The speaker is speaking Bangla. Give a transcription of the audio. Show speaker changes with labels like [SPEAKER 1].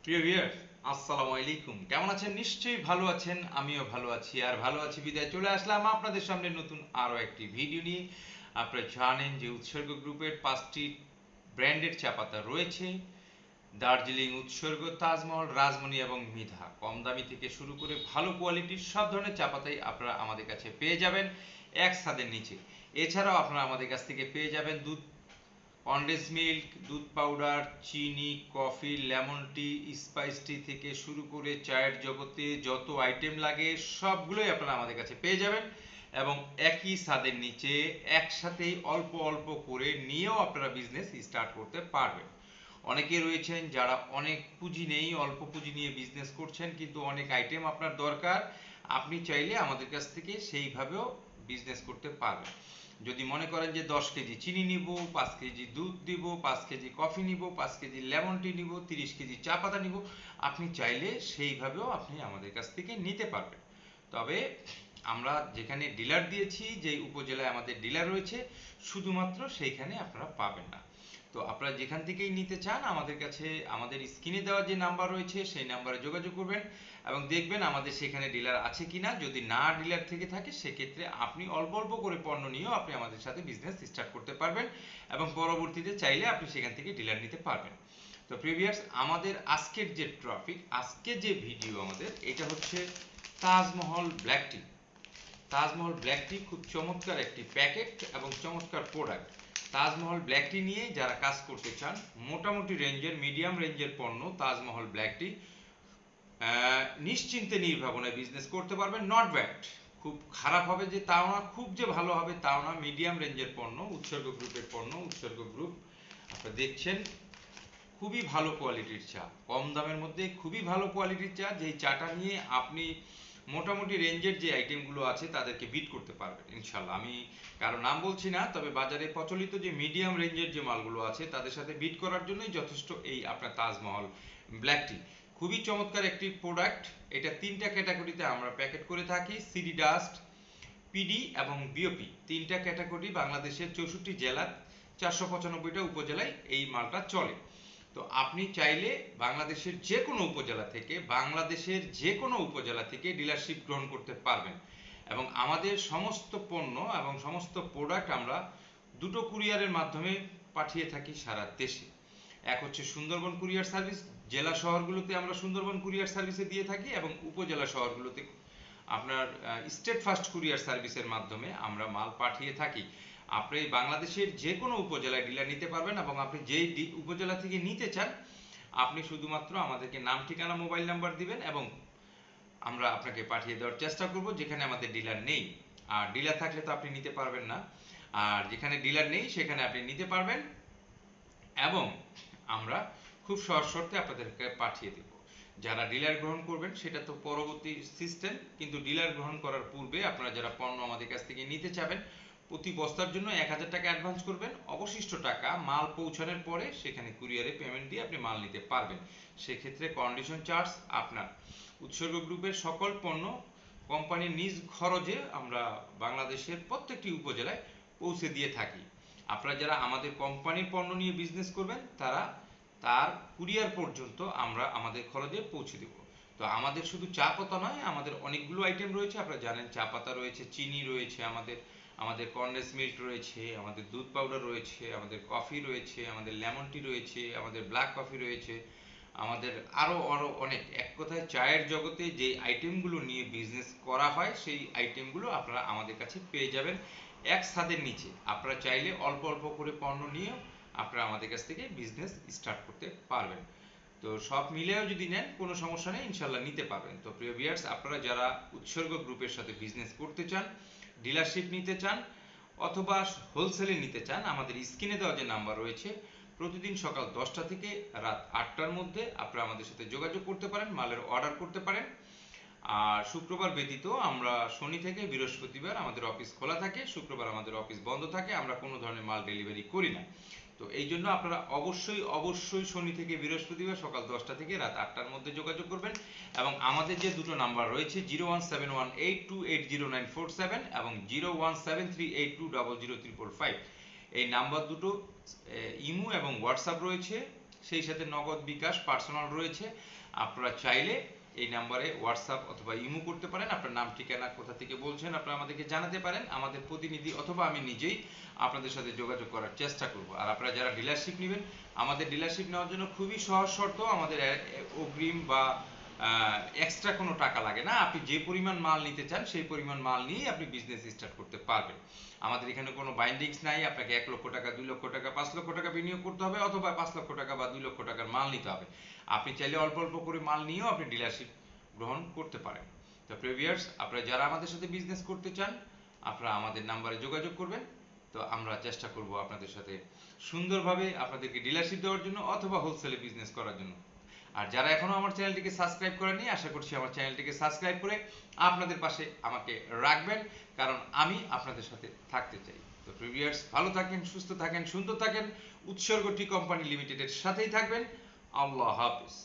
[SPEAKER 1] প্রিয় ভিউয়ার্স, আসসালামু আলাইকুম। কেমন আছেন? নিশ্চয়ই ভালো আছেন। আমিও ভালো আছি। আর ভালো আছি বিদায় চলে আসলাম আপনাদের সামনে নতুন আরো একটি ভিডিও নিয়ে। আপনারা জানেন যে উৎসর্গ গ্রুপের 5টি ব্র্যান্ডের চা পাতা রয়েছে। দার্জিলিং, উৎসর্গ, তাজমহল, রাজমণি এবং মৃধা। কম দামি থেকে শুরু করে ভালো কোয়ালিটির সব ধরনের চা পাতাই আপনারা আমাদের কাছে পেয়ে যাবেন এক ছাদের নিচে। এছাড়াও আপনারা আমাদের কাছ থেকে পেয়ে যাবেন দুধ, কনডেন্স মিল্ক, দুধ পাউডার, চিনি, কফি, লেমন টি, স্পাইস টি থেকে শুরু করে চায়ের জগতে যত আইটেম লাগে সবগুলোই আপনারা আমাদের কাছে পেয়ে যাবেন এবং একই ছাদের নিচে একসাথেই অল্প অল্প করে নিয়েও আপনারা বিজনেস স্টার্ট করতে পারবেন। অনেকে রয়েছেন যারা অনেক পুঁজি নেই, অল্প পুঁজি নিয়ে বিজনেস করছেন, কিন্তু অনেক আইটেম আপনার দরকার। আপনি চাইলে আমাদের কাছ থেকে সেইভাবেও বিজনেস করতে পারবেন। যদি মনে করেন যে 10 কেজি চিনি নিব, 5 কেজি দুধ দিব, 5 কেজি কফি নিব, 5 কেজি লেমন টি নিব, 30 কেজি চা পাতা নিব, আপনি চাইলে সেইভাবেও আপনি আমাদের কাছ থেকে নিতে পারবেন। তবে আমরা যেখানে ডিলার দিয়েছি, যেই উপজেলায় আমাদের ডিলার রয়েছে, শুধুমাত্র সেইখানে আপনারা পাবেন না। তো আপনারা যেখান থেকেই নিতে চান আমাদের কাছে আমাদের স্ক্রিনে দেওয়া যে নাম্বার রয়েছে সেই নাম্বারে যোগাযোগ করবেন এবং দেখবেন আমাদের সেখানে ডিলার আছে কিনা। যদি না ডিলার থেকে থাকে সেক্ষেত্রে আপনি অল্প অল্প করে পণ্য নিয়েও আপনি আমাদের সাথে বিজনেস স্টার্ট করতে পারবেন এবং পরবর্তীতে চাইলে আপনি সেখান থেকে ডিলার নিতে পারবেন। তো প্রিভিয়ার্স, আমাদের আজকের যে টপিক, আজকে যে ভিডিও আমাদের, এটা হচ্ছে তাজমহল ব্ল্যাক টি। তাজমহল ব্ল্যাক টি খুব চমৎকার একটি প্যাকেট এবং চমৎকার প্রোডাক্ট। তাজমহল ব্ল্যাক টি নিয়ে যারা কাজ করতে চান, মোটামুটি রেঞ্জের, মিডিয়াম রেঞ্জের পণ্য তাজমহল ব্ল্যাক টি নিশ্চিন্তে নির্ভাবনায় বিজনেস করতে পারবেন। নট ব্যাড, খুব খারাপ হবে যে তাও না, খুব যে ভালো হবে তাও না, মিডিয়াম রেঞ্জের পণ্য, উৎসর্গ গ্রুপের পণ্য। উৎসর্গ গ্রুপ আপনারা দেখছেন খুবই ভালো কোয়ালিটির চা, কম দামের মধ্যে খুবই ভালো কোয়ালিটির চা, যেই চাটা নিয়ে আপনি মোটামুটি রেঞ্জের যে আইটেমগুলো আছে তাদেরকে বিট করতে পারবেন ইনশাল্লাহ। আমি কারো নাম বলছি না, তবে বাজারে প্রচলিত যে মিডিয়াম রেঞ্জের যে মালগুলো আছে তাদের সাথে বিট করার জন্যই যথেষ্ট এই আপনার তাজমহল ব্ল্যাক টি। খুবই চমৎকার একটি প্রোডাক্ট। এটা 3টা ক্যাটাগরিতে আমরা প্যাকেট করে থাকি: সিডি ডাস্ট, পিডি এবং বিওপি। 3টা ক্যাটাগরি বাংলাদেশের 64 জেলা, 495টা উপজেলায় এই মালটা চলে। তো আপনি চাইলে বাংলাদেশের যে কোনো উপজেলা থেকে ডিলারশিপ গ্রহণ করতে পারবেন এবং আমাদের সমস্ত পণ্য এবং সমস্ত প্রোডাক্ট আমরা দুটো কুরিয়ারের মাধ্যমে পাঠিয়ে থাকি সারা দেশে। এক হচ্ছে সুন্দরবন কুরিয়ার সার্ভিস, জেলা শহরগুলোতে আমরা সুন্দরবন কুরিয়ার সার্ভিসে দিয়ে থাকি, এবং উপজেলা শহরগুলোতে আপনার স্টেট ফার্স্ট কুরিয়ার সার্ভিসের মাধ্যমে আমরা মাল পাঠিয়ে থাকি। আপনি বাংলাদেশের যে কোনো উপজেলায় ডিলার নিতে পারবেন এবং আপনি যেই উপজেলা থেকে নিতে চান আপনি শুধুমাত্র আমাদেরকে নাম, ঠিকানা, মোবাইল নাম্বার দিবেন এবং আমরা আপনাকে পাঠিয়ে দেওয়ার চেষ্টা করব যেখানে আমাদের ডিলার নেই। আর ডিলার থাকলে তো আপনি নিতে পারবেন না, আর যেখানে ডিলার নেই সেখানে আপনি নিতে পারবেন এবং আমরা খুব সহজ শর্তে আপনাদেরকে পাঠিয়ে দেব। যারা ডিলার গ্রহণ করবেন সেটা তো পরবর্তী সিস্টেম, কিন্তু ডিলার গ্রহণ করার পূর্বে আপনারা যারা পণ্য আমাদের কাছ থেকে নিতে চাবেন, প্রতি বস্তার জন্য 1000 টাকা অ্যাডভান্স করবেন। অবশিষ্ট টাকা মাল পৌঁছানোর পরে সেখানে কুরিয়ারে পেমেন্ট দিয়ে আপনি মাল নিতে পারবেন। সেক্ষেত্রে কন্ডিশন চার্জ আপনার। উৎসর্গ গ্রুপের সকল পণ্য কোম্পানির নিজ খরচে আমরা বাংলাদেশের প্রত্যেকটি উপজেলায় পৌঁছে দিয়ে থাকি। আপনারা যারা আমাদের কোম্পানির পণ্য নিয়ে বিজনেস করবেন তারা তার কুরিয়ার পর্যন্ত আমরা আমাদের খরচে পৌঁছে দেব। তো আমাদের শুধু চা পাতা নয়, আমাদের অনেকগুলো আইটেম রয়েছে। আপনারা জানেন চা পাতা রয়েছে, চিনি রয়েছে, আমাদের আমাদের কনডেন্স মিল্ক রয়েছে, আমাদের দুধ পাউডার রয়েছে, আমাদের কফি রয়েছে, আমাদের লেমন টি রয়েছে, আমাদের ব্ল্যাক কফি রয়েছে, আমাদের আরও আরও অনেক। এক কথায় চায়ের জগতে যে আইটেমগুলো নিয়ে বিজনেস করা হয় সেই আইটেমগুলো আপনারা আমাদের কাছে পেয়ে যাবেন এক ছাদের নিচে। আপনারা চাইলে অল্প অল্প করে পণ্য নিয়েও আপনারা আমাদের কাছ থেকে বিজনেস স্টার্ট করতে পারবেন। তো সব মিলেও যদি নেন কোনো সমস্যা নেই, ইনশাল্লাহ নিতে পারবেন। তো প্রিয় ভিউয়ার্স, আপনারা যারা উৎসর্গ গ্রুপের সাথে বিজনেস করতে চান, ডিলারশিপ নিতে চান অথবা হোলসেলে নিতে চান, আমাদের স্ক্রিনে দেওয়া যে নাম্বার রয়েছে, প্রতিদিন সকাল 10টা থেকে রাত 8টার মধ্যে আপনারা আমাদের সাথে যোগাযোগ করতে পারেন, মালের অর্ডার করতে পারেন। আর শুক্রবার ব্যতীত আমরা শনি থেকে বৃহস্পতিবার আমাদের অফিস খোলা থাকে, শুক্রবার আমাদের অফিস বন্ধ থাকে, আমরা কোনো ধরনের মাল ডেলিভারি করি না। তো এই জন্য আপনারা অবশ্যই অবশ্যই শনি থেকে বৃহস্পতিবার সকাল 10টা থেকে রাত 8টার মধ্যে যোগাযোগ করবেন এবং আমাদের যে দুটো নাম্বার রয়েছে 01718280947 এবং 01738200345, এই নাম্বার দুটো ইমো এবং হোয়াটসঅ্যাপ রয়েছে, সেই সাথে নগদ বিকাশ পার্সোনাল রয়েছে। আপনারা চাইলে এই নাম্বারে হোয়াটসঅ্যাপ অথবা ইমো করতে পারেন। আপনার নাম ঠিকানা কোথা থেকে বলছেন আপনারা আমাদেরকে জানাতে পারেন। আমাদের প্রতিনিধি অথবা আমি নিজেই আপনাদের সাথে যোগাযোগ করার চেষ্টা করব। আর আপনারা যারা ডিলারশিপ নেবেন, আমাদের ডিলারশিপ নেওয়ার জন্য খুবই সহজ শর্ত, আমাদের অগ্রিম বা এক্সট্রা কোনো টাকা লাগে না। আপনি যে পরিমাণ মাল নিতে চান সেই পরিমাণ মাল নিয়েই আপনি বিজনেস স্টার্ট করতে পারবেন। আমাদের এখানে কোনো বাইন্ডিংস নাই, আপনাকে 1 লক্ষ টাকা, 2 লক্ষ টাকা, 5 লক্ষ টাকা বিনিয়োগ করতে হবে অথবা 5 লক্ষ টাকা বা 2 লক্ষ টাকার মাল নিতে হবে। আপনি চাইলে অল্প অল্প করে মাল নিয়েও আপনি ডিলারশিপ গ্রহণ করতে পারেন। তো প্রিভিয়ার্স, আপনারা যারা আমাদের সাথে বিজনেস করতে চান আপনারা আমাদের নাম্বারে যোগাযোগ করবেন। তো আমরা চেষ্টা করব আপনাদের সাথে সুন্দরভাবে আপনাদেরকে ডিলারশিপ দেওয়ার জন্য অথবা হোলসেলে বিজনেস করার জন্য। আর যারা এখনো আমার চ্যানেলটিকে সাবস্ক্রাইব করেননি, আশা করছি আমার চ্যানেলটিকে সাবস্ক্রাইব করে আপনাদের পাশে আমাকে রাখবেন, কারণ আমি আপনাদের সাথে থাকতে চাই। তো প্রিভিয়ার্স, ভালো থাকেন, সুস্থ থাকেন, সুন্দর থাকেন। উৎসর্গ টি কোম্পানি লিমিটেডের সাথেই থাকবেন। আল্লাহ হাফিজ।